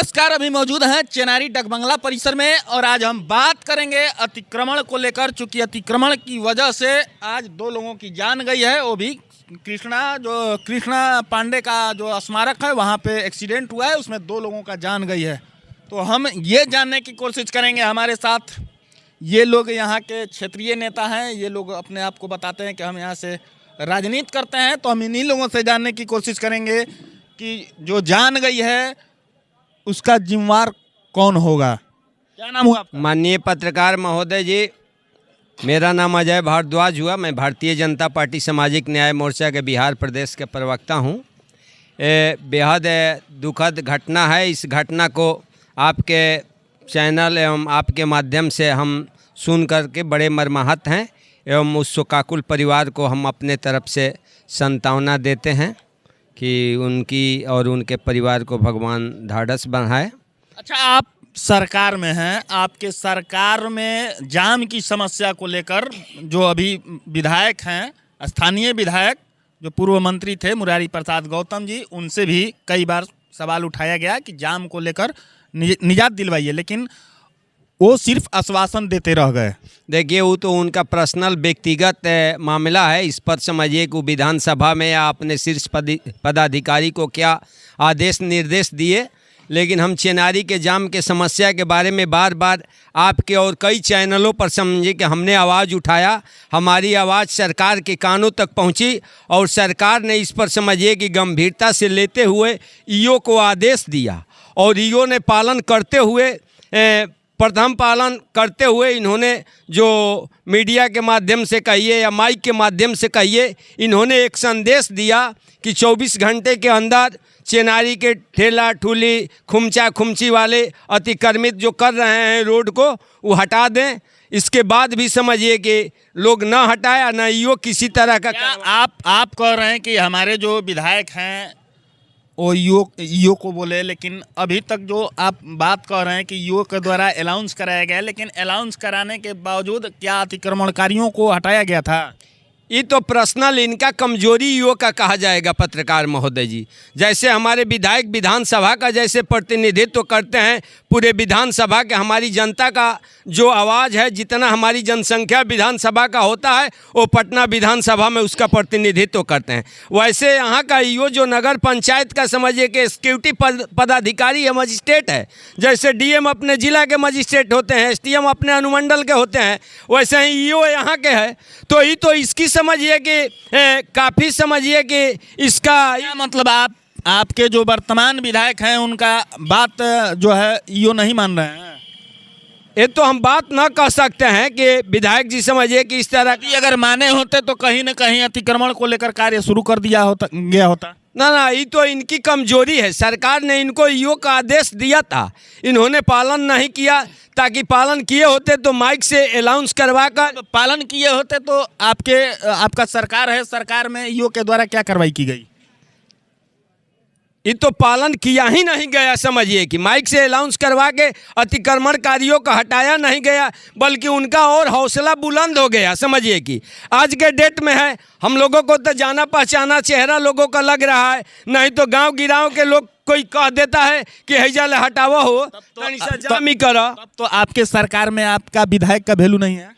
नमस्कार, अभी मौजूद हैं चेनारी डकबंगला परिसर में और आज हम बात करेंगे अतिक्रमण को लेकर। चूंकि अतिक्रमण की वजह से आज 2 लोगों की जान गई है, वो भी कृष्णा पांडे का जो स्मारक है वहाँ पे एक्सीडेंट हुआ है, उसमें 2 लोगों का जान गई है। तो हम ये जानने की कोशिश करेंगे, हमारे साथ ये लोग यहाँ के क्षेत्रीय नेता हैं। ये लोग अपने आप को बताते हैं कि हम यहाँ से राजनीति करते हैं, तो हम इन्हीं लोगों से जानने की कोशिश करेंगे कि जो जान गई है उसका जिम्मेवार कौन होगा। क्या नाम हुआ आपका? माननीय पत्रकार महोदय जी, मेरा नाम अजय भारद्वाज हुआ। मैं भारतीय जनता पार्टी सामाजिक न्याय मोर्चा के बिहार प्रदेश के प्रवक्ता हूँ। बेहद दुखद घटना है। इस घटना को आपके चैनल एवं आपके माध्यम से हम सुन करके बड़े मर्माहत हैं एवं उस शोकाकुल परिवार को हम अपने तरफ से सांत्वना देते हैं कि उनकी और उनके परिवार को भगवान ढाढ़स बढ़ाए। अच्छा, आप सरकार में हैं, आपके सरकार में जाम की समस्या को लेकर जो अभी विधायक हैं, स्थानीय विधायक जो पूर्व मंत्री थे मुरारी प्रसाद गौतम जी, उनसे भी कई बार सवाल उठाया गया कि जाम को लेकर निजात दिलवाइए, लेकिन वो सिर्फ आश्वासन देते रह गए। देखिए, वो तो उनका पर्सनल व्यक्तिगत मामला है। इस पर समझिए कि विधानसभा में या अपने शीर्ष पदाधिकारी को क्या आदेश निर्देश दिए, लेकिन हम चेनारी के जाम के समस्या के बारे में बार बार आपके और कई चैनलों पर समझिए कि हमने आवाज़ उठाया। हमारी आवाज़ सरकार के कानों तक पहुंची और सरकार ने इस पर समझिए कि गंभीरता से लेते हुए ईओ को आदेश दिया और ईओ ने पालन करते हुए प्रथम पालन करते हुए इन्होंने जो मीडिया के माध्यम से कहिए या माइक के माध्यम से कहिए, इन्होंने एक संदेश दिया कि 24 घंटे के अंदर चेनारी के ठेला ठुली खुमचा खुमची वाले अतिक्रमित जो कर रहे हैं रोड को, वो हटा दें। इसके बाद भी समझिए कि लोग ना हटाया ना ईओ किसी तरह का। आप कह रहे हैं कि हमारे जो विधायक हैं वो ईओ को बोले, लेकिन अभी तक जो आप बात कर रहे हैं कि ईओ के द्वारा अलाउंस कराया गया, लेकिन अलाउंस कराने के बावजूद क्या अतिक्रमणकारियों को हटाया गया था? ये तो पर्सनल इनका कमजोरी ईओ का कहा जाएगा पत्रकार महोदय जी। जैसे हमारे विधायक विधानसभा का जैसे प्रतिनिधित्व करते हैं, पूरे विधानसभा के हमारी जनता का जो आवाज़ है, जितना हमारी जनसंख्या विधानसभा का होता है वो पटना विधानसभा में उसका प्रतिनिधित्व करते हैं। वैसे यहाँ का ईओ जो नगर पंचायत का समझिए कि एग्जीक्यूटिव पदाधिकारी या मजिस्ट्रेट है, जैसे डीएम अपने जिला के मजिस्ट्रेट होते हैं, एसडीएम अपने अनुमंडल के होते हैं, वैसे ही ईओ यहाँ के है। तो ये तो इसकी समझिए कि काफ़ी समझिए कि इसका मतलब आपके जो वर्तमान विधायक हैं उनका बात जो है ईओ नहीं मान रहे हैं। ये तो हम बात ना कह सकते हैं कि विधायक जी समझिए कि इस तरह की अगर माने होते तो कहीं न कहीं अतिक्रमण को लेकर कार्य शुरू कर गया होता। ना, ये तो इनकी कमजोरी है। सरकार ने इनको ईओ का आदेश दिया था, इन्होंने पालन नहीं किया। ताकि पालन किए होते तो माइक से अनाउंस करवा कर पालन किए होते तो आपका सरकार है, सरकार में ईओ के द्वारा क्या कार्रवाई की गई? ये तो पालन किया ही नहीं गया। समझिए कि माइक से अनाउंस करवा के अतिक्रमणकारियों को हटाया नहीं गया, बल्कि उनका और हौसला बुलंद हो गया। समझिए कि आज के डेट में है, हम लोगों को तो जाना पहचाना चेहरा लोगों का लग रहा है, नहीं तो गांव गिराव के लोग कोई कह देता है कि हैजा ले हटावा हो जामी करा। तो आपके सरकार में आपका विधायक का वैल्यू नहीं है?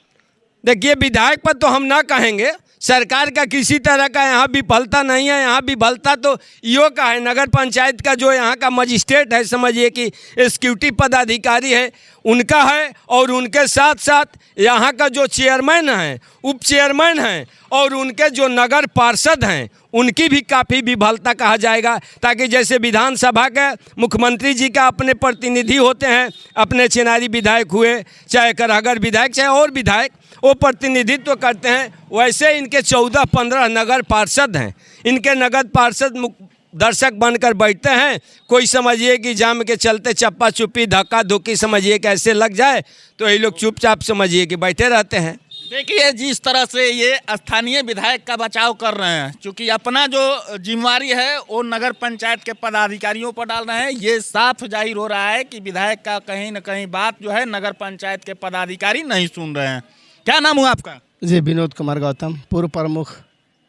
देखिए, विधायक पर तो हम ना कहेंगे, सरकार का किसी तरह का यहाँ विफलता नहीं है। यहाँ विफलता तो ईओ का है, नगर पंचायत का जो यहाँ का मजिस्ट्रेट है, समझिए कि एग्जीक्यूटिव पदाधिकारी है, उनका है। और उनके साथ साथ यहाँ का जो चेयरमैन है, उप चेयरमैन हैं और उनके जो नगर पार्षद हैं, उनकी भी काफ़ी विफलता कहा जाएगा। ताकि जैसे विधानसभा के मुख्यमंत्री जी का अपने प्रतिनिधि होते हैं, अपने चेनारी विधायक हुए, चाहे करहगर विधायक, चाहे और विधायक, वो प्रतिनिधित्व करते हैं, वैसे इनके 14-15 नगर पार्षद हैं। इनके नगर पार्षद दर्शक बनकर बैठते हैं। कोई समझिए कि जाम के चलते चप्पा चुप्पी धक्का धुक्की समझिए कि ऐसे लग जाए तो ये लोग चुपचाप समझिए कि बैठे रहते हैं। देखिए, जिस तरह से ये स्थानीय विधायक का बचाव कर रहे हैं, चूँकि अपना जो जिम्मेवारी है वो नगर पंचायत के पदाधिकारियों पर डाल रहे हैं, ये साफ जाहिर हो रहा है कि विधायक का कहीं न कहीं बात जो है नगर पंचायत के पदाधिकारी नहीं सुन रहे हैं। क्या नाम हुआ आपका? जी, विनोद कुमार गौतम, पूर्व प्रमुख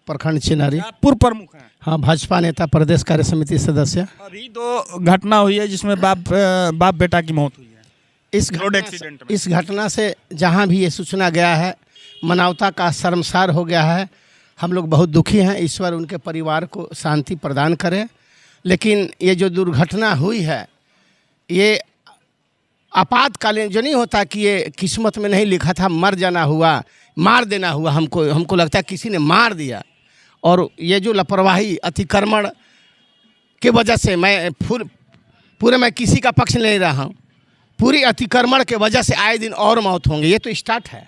प्रखंड चिनारी। पूर्व प्रमुख हैं। हाँ, भाजपा नेता, प्रदेश कार्य समिति सदस्य। अभी तो घटना हुई है जिसमें बाप बेटा की मौत हुई है रोड एक्सीडेंट में। इस घटना से जहाँ भी ये सूचना गया है, मानवता का शर्मसार हो गया है। हम लोग बहुत दुखी हैं। ईश्वर उनके परिवार को शांति प्रदान करे। लेकिन ये जो दुर्घटना हुई है, ये आपातकालीन जो नहीं होता कि ये किस्मत में नहीं लिखा था, मर जाना हुआ, मार देना हुआ। हमको लगता है किसी ने मार दिया। और ये जो लापरवाही, अतिक्रमण के वजह से, मैं पूरे मैं किसी का पक्ष ले रहा हूँ, पूरी अतिक्रमण के वजह से आए दिन और मौत होंगे। ये तो स्टार्ट है।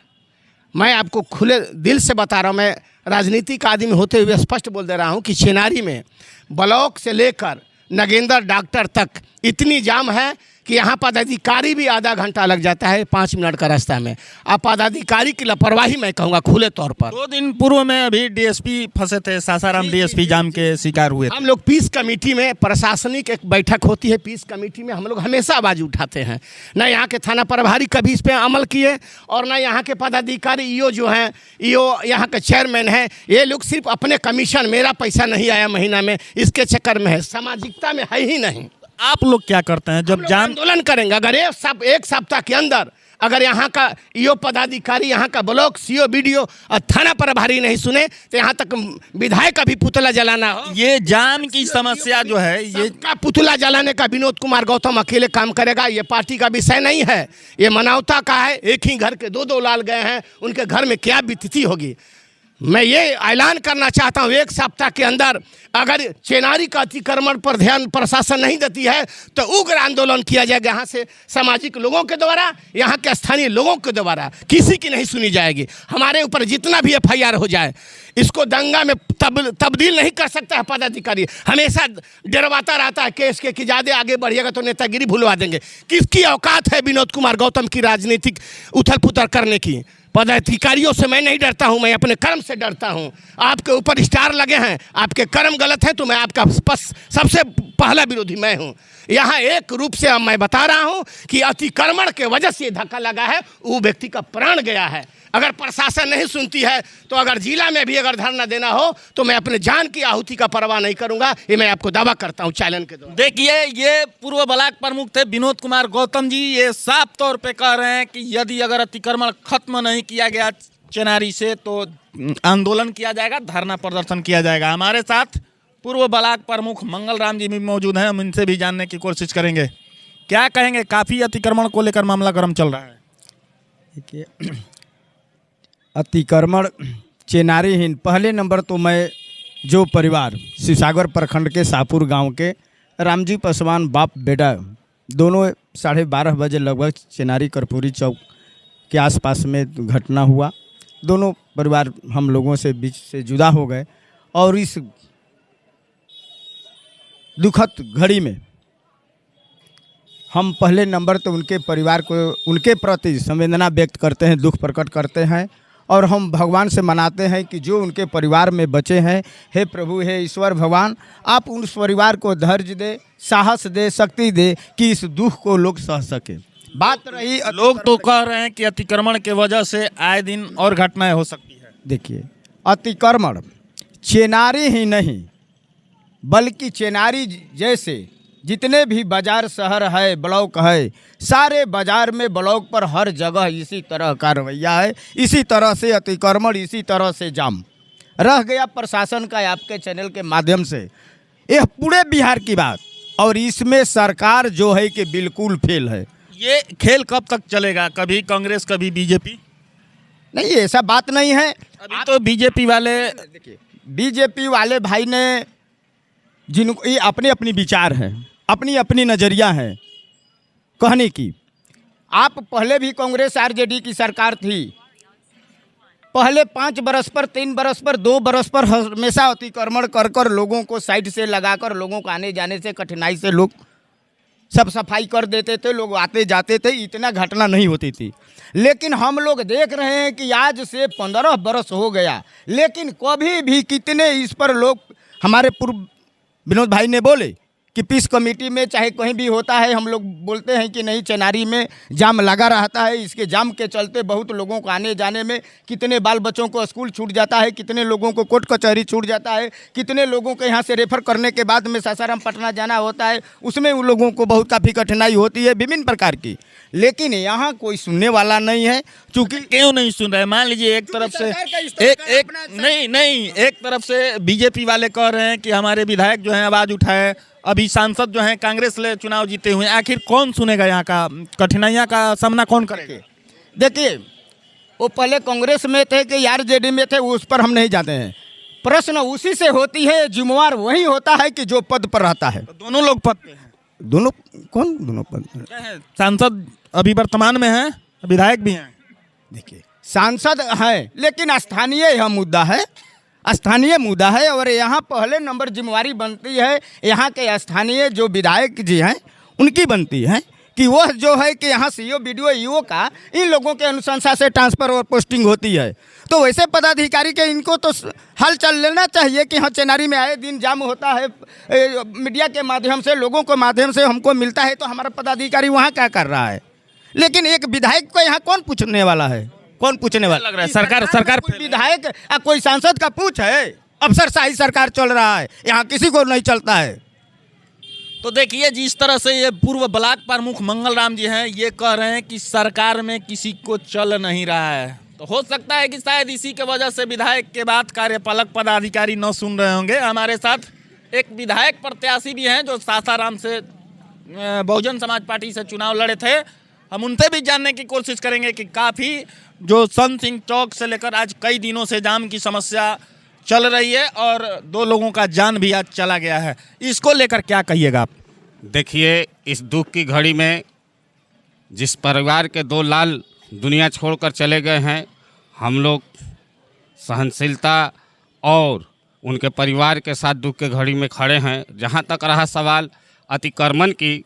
मैं आपको खुले दिल से बता रहा हूँ, मैं राजनीतिक आदमी होते हुए स्पष्ट बोल दे रहा हूँ कि चिनारी में ब्लॉक से लेकर नगेंद्र डॉक्टर तक इतनी जाम है कि यहाँ पदाधिकारी भी आधा घंटा लग जाता है 5 मिनट का रास्ता में। अब पदाधिकारी की लापरवाही मैं कहूँगा खुले तौर पर। 2 दिन पूर्व में अभी डीएसपी फंसे थे, सासाराम डीएसपी जाम के शिकार हुए थे। हम लोग पीस कमेटी में, प्रशासनिक एक बैठक होती है पीस कमेटी में, हम लोग हमेशा आवाज़ उठाते हैं। न यहाँ के थाना प्रभारी कभी इस पर अमल किए और न यहाँ के पदाधिकारी, ईओ जो हैं, ईओ यहाँ के चेयरमैन हैं, ये लोग सिर्फ अपने कमीशन, मेरा पैसा नहीं आया महीना में, इसके चक्कर में है। सामाजिकता में है ही नहीं। आप लोग क्या करते हैं जब जान आंदोलन करेंगे? अगर एक सप्ताह के अंदर अगर यहाँ का ईओ पदाधिकारी, यहाँ का ब्लॉक सीओ, बीडीओ और थाना प्रभारी नहीं सुने तो यहाँ तक विधायक का भी पुतला जलाना हो। ये जान की समस्या जो है, ये का पुतला जलाने का विनोद कुमार गौतम अकेले काम करेगा? ये पार्टी का विषय नहीं है, ये मानवता का है। एक ही घर के 2 लाल गए हैं, उनके घर में क्या बीतती होगी। मैं ये ऐलान करना चाहता हूँ, 1 सप्ताह के अंदर अगर चिनारी का अतिक्रमण पर ध्यान प्रशासन नहीं देती है तो उग्र आंदोलन किया जाएगा। यहाँ से सामाजिक लोगों के द्वारा, यहाँ के स्थानीय लोगों के द्वारा, किसी की नहीं सुनी जाएगी। हमारे ऊपर जितना भी FIR हो जाए, इसको दंगा में तब्दील नहीं कर सकता है पदाधिकारी। हमेशा डरवाता रहता है केस के कि ज़्यादा आगे बढ़िएगा तो नेतागिरी भुलवा देंगे। किसकी औकात है विनोद कुमार गौतम की राजनीतिक उथल पुथल करने की? पदाधिकारियों से मैं नहीं डरता हूं, मैं अपने कर्म से डरता हूं। आपके ऊपर स्टार लगे हैं, आपके कर्म गलत है तो मैं आपका सबसे पहला विरोधी मैं हूं। यहाँ एक रूप से मैं बता रहा हूं कि अतिक्रमण के वजह से धक्का लगा है, वो व्यक्ति का प्राण गया है। अगर प्रशासन नहीं सुनती है तो अगर जिला में भी अगर धरना देना हो तो मैं अपने जान की आहुति का परवाह नहीं करूंगा। ये मैं आपको दावा करता हूं चैलेंज के द्वारा। देखिए, ये पूर्व ब्लॉक प्रमुख थे विनोद कुमार गौतम जी। ये साफ तौर पे कह रहे हैं कि यदि अगर अतिक्रमण खत्म नहीं किया गया चिनारी से तो आंदोलन किया जाएगा, धरना प्रदर्शन किया जाएगा। हमारे साथ पूर्व ब्लॉक प्रमुख मंगल राम जी भी मौजूद हैं, हम इनसे भी जानने की कोशिश करेंगे। क्या कहेंगे? काफ़ी अतिक्रमण को लेकर मामला गर्म चल रहा है। देखिए, अतिक्रमण चिनारीहीन, पहले नंबर तो मैं जो परिवार शिवसागर प्रखंड के शाहपुर गांव के रामजी पासवान बाप बेटा दोनों 12:30 बजे लगभग चिनारी कर्पूरी चौक के आसपास में घटना हुआ। दोनों परिवार हम लोगों से बीच से जुदा हो गए और इस दुखद घड़ी में हम पहले नंबर तो उनके परिवार को, उनके प्रति संवेदना व्यक्त करते हैं, दुख प्रकट करते हैं और हम भगवान से मनाते हैं कि जो उनके परिवार में बचे हैं, हे प्रभु, हे ईश्वर भगवान, आप उस परिवार को धैर्य दे, साहस दे, शक्ति दे कि इस दुख को लोग सह सके। बात रही, लोग तो कह रहे हैं कि अतिक्रमण के वजह से आए दिन और घटनाएं हो सकती है। देखिए, अतिक्रमण चिनारी ही नहीं बल्कि चिनारी जैसे जितने भी बाजार शहर है, ब्लॉक है, सारे बाजार में ब्लॉक पर हर जगह इसी तरह का रवैया है। इसी तरह से अतिक्रमण, इसी तरह से जाम रह गया प्रशासन का। आपके चैनल के माध्यम से यह पूरे बिहार की बात, और इसमें सरकार जो है कि बिल्कुल फेल है। ये खेल कब तक चलेगा? कभी कांग्रेस कभी बीजेपी? नहीं, ऐसा बात नहीं है। अभी तो बीजेपी वाले, देखिए, बीजेपी वाले भाई ने जिनको ये अपने अपनी विचार हैं, अपनी अपनी नज़रिया है कहने की। आप पहले भी कांग्रेस आरजेडी की सरकार थी, पहले 5 बरस पर, 3 बरस पर, 2 बरस पर हमेशा अतिक्रमण कर कर लोगों को साइड से लगाकर लोगों को आने जाने से कठिनाई से लोग सब सफाई कर देते थे, लोग आते जाते थे, इतना घटना नहीं होती थी। लेकिन हम लोग देख रहे हैं कि आज से 15 बरस हो गया, लेकिन कभी भी कितने इस पर लोग, हमारे पूर्व विनोद भाई ने बोले कि पीस कमेटी में चाहे कहीं भी होता है, हम लोग बोलते हैं कि नहीं चेनारी में जाम लगा रहता है। इसके जाम के चलते बहुत लोगों को आने जाने में, कितने बाल बच्चों को स्कूल छूट जाता है, कितने लोगों को कोर्ट कचहरी छूट जाता है, कितने लोगों को यहाँ से रेफर करने के बाद में सासाराम पटना जाना होता है, उसमें उन लोगों को बहुत काफ़ी कठिनाई होती है विभिन्न प्रकार की। लेकिन यहाँ कोई सुनने वाला नहीं है। चूँकि क्यों नहीं सुन रहे? मान लीजिए एक तरफ से एक तरफ से बीजेपी वाले कह रहे हैं कि हमारे विधायक जो हैं आवाज़ उठाए, अभी सांसद जो हैं कांग्रेस ले चुनाव जीते हुए, आखिर कौन सुनेगा? यहाँ का कठिनाइयाँ का सामना कौन करेगा? देखिए, वो पहले कांग्रेस में थे कि आरजेडी में थे, उस पर हम नहीं जाते हैं। प्रश्न उसी से होती है, जिम्मेवार वही होता है कि जो पद पर रहता है। तो दोनों लोग पद पे हैं। दोनों कौन? दोनों पद क्या है? सांसद अभी वर्तमान में हैं, विधायक भी हैं। देखिए, सांसद हैं लेकिन स्थानीय यह मुद्दा है, स्थानीय मुद्दा है। और यहाँ पहले नंबर जिम्मेवारी बनती है यहाँ के स्थानीय जो विधायक जी हैं उनकी बनती है कि वह जो है कि यहाँ सीओ बीडीओ ईओ का इन लोगों के अनुशंसा से ट्रांसफ़र और पोस्टिंग होती है। तो वैसे पदाधिकारी के इनको तो हाल चल लेना चाहिए कि हाँ चेनारी में आए दिन जाम होता है, मीडिया के माध्यम से, लोगों के माध्यम से हमको मिलता है, तो हमारा पदाधिकारी वहाँ क्या कर रहा है। लेकिन एक विधायक को यहाँ कौन पूछने वाला है? कौन पूछने वाला लग रहा है? सरकार कोई विधायक या कोई सांसद का पूछ है? अफसरशाही सरकार चल रहा है, यहाँ किसी को नहीं चलता है। तो देखिए, जिस तरह से ये पूर्व ब्लॉक प्रमुख मंगल राम जी हैं, ये कह रहे हैं कि सरकार में किसी को चल नहीं रहा है। तो हो सकता है कि शायद इसी के वजह से विधायक के बाद कार्यपालक पदाधिकारी न सुन रहे होंगे। हमारे साथ एक विधायक प्रत्याशी भी हैं जो सासाराम से बहुजन समाज पार्टी से चुनाव लड़े थे। हम उनसे भी जानने की कोशिश करेंगे कि काफ़ी जो संत सिंह चौक से लेकर आज कई दिनों से जाम की समस्या चल रही है और 2 लोगों का जान भी आज चला गया है, इसको लेकर क्या कहिएगा आप? देखिए, इस दुख की घड़ी में जिस परिवार के 2 लाल दुनिया छोड़कर चले गए हैं, हम लोग सहनशीलता और उनके परिवार के साथ दुख के घड़ी में खड़े हैं। जहाँ तक रहा सवाल अतिक्रमण की,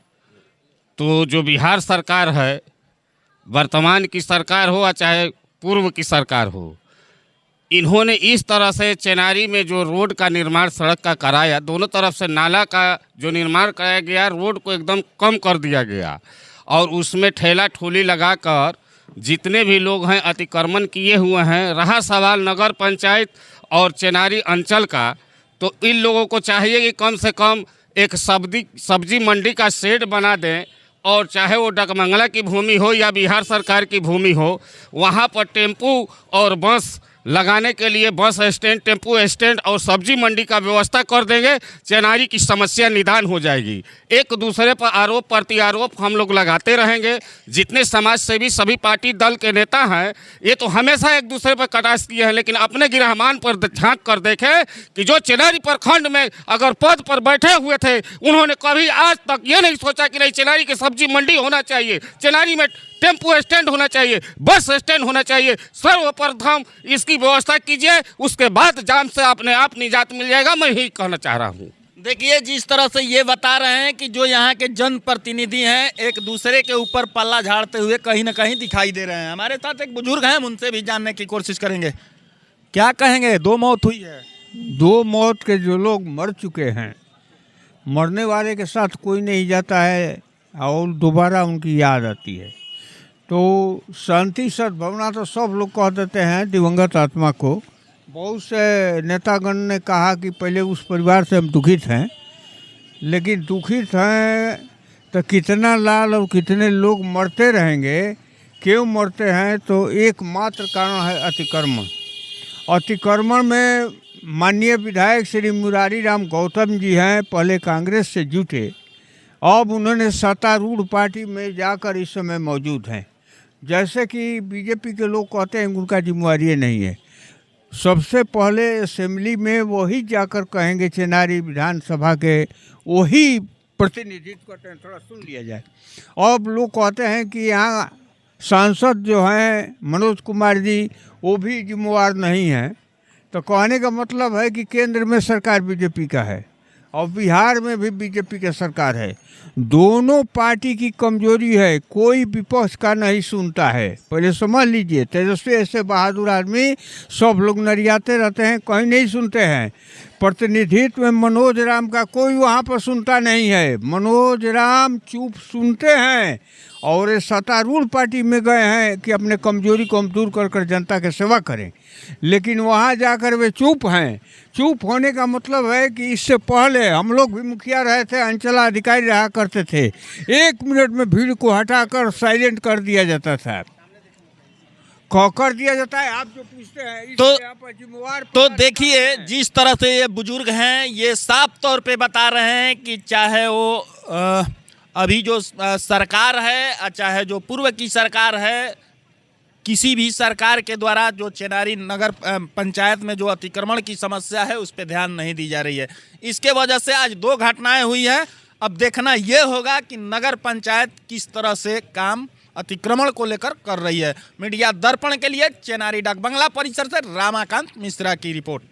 तो जो बिहार सरकार है, वर्तमान की सरकार हो या चाहे पूर्व की सरकार हो, इन्होंने इस तरह से चेनारी में जो रोड का निर्माण सड़क का कराया, दोनों तरफ से नाला का जो निर्माण कराया गया, रोड को एकदम कम कर दिया गया और उसमें ठेला ठोली लगाकर जितने भी लोग हैं अतिक्रमण किए हुए हैं। रहा सवाल नगर पंचायत और चेनारी अंचल का, तो इन लोगों को चाहिए कि कम से कम एक सब्जी मंडी का शेड बना दें और चाहे वो डगमंगला की भूमि हो या बिहार सरकार की भूमि हो, वहाँ पर टेम्पू और बस लगाने के लिए बस स्टैंड, टेम्पू स्टैंड और सब्जी मंडी का व्यवस्था कर देंगे, चेनारी की समस्या निदान हो जाएगी। एक दूसरे पर आरोप प्रत्यारोप हम लोग लगाते रहेंगे। जितने समाज सेवी सभी पार्टी दल के नेता हैं, ये तो हमेशा एक दूसरे पर कटाक्ष किए हैं, लेकिन अपने गिरहमान पर झांक कर देखें कि जो चेनारी प्रखंड में अगर पद पर बैठे हुए थे, उन्होंने कभी आज तक ये नहीं सोचा कि नहीं चेनारी की सब्जी मंडी होना चाहिए, चेनारी में टेम्पू स्टैंड होना चाहिए, बस स्टैंड होना चाहिए। सर्वप्रथम इसकी व्यवस्था कीजिए, उसके बाद जाम से अपने आप निजात मिल जाएगा। मैं यही कहना चाह रहा हूँ। देखिए, जिस तरह से ये बता रहे हैं कि जो यहाँ के जनप्रतिनिधि हैं एक दूसरे के ऊपर पल्ला झाड़ते हुए कहीं ना कहीं दिखाई दे रहे हैं। हमारे साथ एक बुजुर्ग हैं, उनसे भी जानने की कोशिश करेंगे। क्या कहेंगे? 2 मौत हुई है। 2 मौत के जो लोग मर चुके हैं, मरने वाले के साथ कोई नहीं जाता है और दोबारा उनकी याद आती है। तो शांति सद्भावना तो सब लोग कह देते हैं दिवंगत आत्मा को। बहुत से नेतागण ने कहा कि पहले उस परिवार से हम दुखित हैं, लेकिन दुखित हैं तो कितना लाल और कितने लोग मरते रहेंगे। क्यों मरते हैं? तो एकमात्र कारण है अतिक्रमण। अतिक्रमण में माननीय विधायक श्री मुरारी राम गौतम जी हैं, पहले कांग्रेस से जुटे, अब उन्होंने सत्तारूढ़ पार्टी में जाकर इस समय मौजूद हैं। जैसे कि बीजेपी के लोग कहते हैं उनका जिम्मेवारी नहीं है। सबसे पहले असेंबली में वही जाकर कहेंगे, चेनारी विधानसभा के वही प्रतिनिधित्व करते हैं। थोड़ा सुन लिया जाए। अब लोग कहते हैं कि यहाँ सांसद जो हैं मनोज कुमार जी, वो भी जिम्मेवार नहीं हैं। तो कहने का मतलब है कि केंद्र में सरकार बीजेपी का है और बिहार में भी बीजेपी की सरकार है। दोनों पार्टी की कमजोरी है, कोई विपक्ष का नहीं सुनता है। पहले समझ लीजिए, तेजस्वी ऐसे बहादुर आदमी सब लोग नरियाते रहते हैं, कहीं नहीं सुनते हैं। प्रतिनिधित्व में मनोज राम का कोई वहाँ पर सुनता नहीं है। मनोज राम चुप सुनते हैं और ये सत्तारूढ़ पार्टी में गए हैं कि अपने कमजोरी को हम दूर कर कर जनता की सेवा करें, लेकिन वहाँ जाकर वे चुप हैं। चुप होने का मतलब है कि इससे पहले हम लोग भी मुखिया रहे थे, अंचलाधिकारी रहा करते थे, 1 मिनट में भीड़ को हटाकर साइलेंट कर दिया जाता था, कर दिया जाता है। आप जो पूछते हैं तो जिम्मेवार तो देखिए जिस तरह से ये बुजुर्ग हैं, ये साफ तौर पे बता रहे हैं कि चाहे वो अभी जो सरकार है, चाहे जो पूर्व की सरकार है, किसी भी सरकार के द्वारा जो चेनारी नगर पंचायत में जो अतिक्रमण की समस्या है उस पर ध्यान नहीं दी जा रही है। इसके वजह से आज 2 घटनाएं हुई हैं। अब देखना ये होगा कि नगर पंचायत किस तरह से काम अतिक्रमण को लेकर कर रही है। मीडिया दर्पण के लिए चेनारी डाक बंगला परिसर से रामाकांत मिश्रा की रिपोर्ट।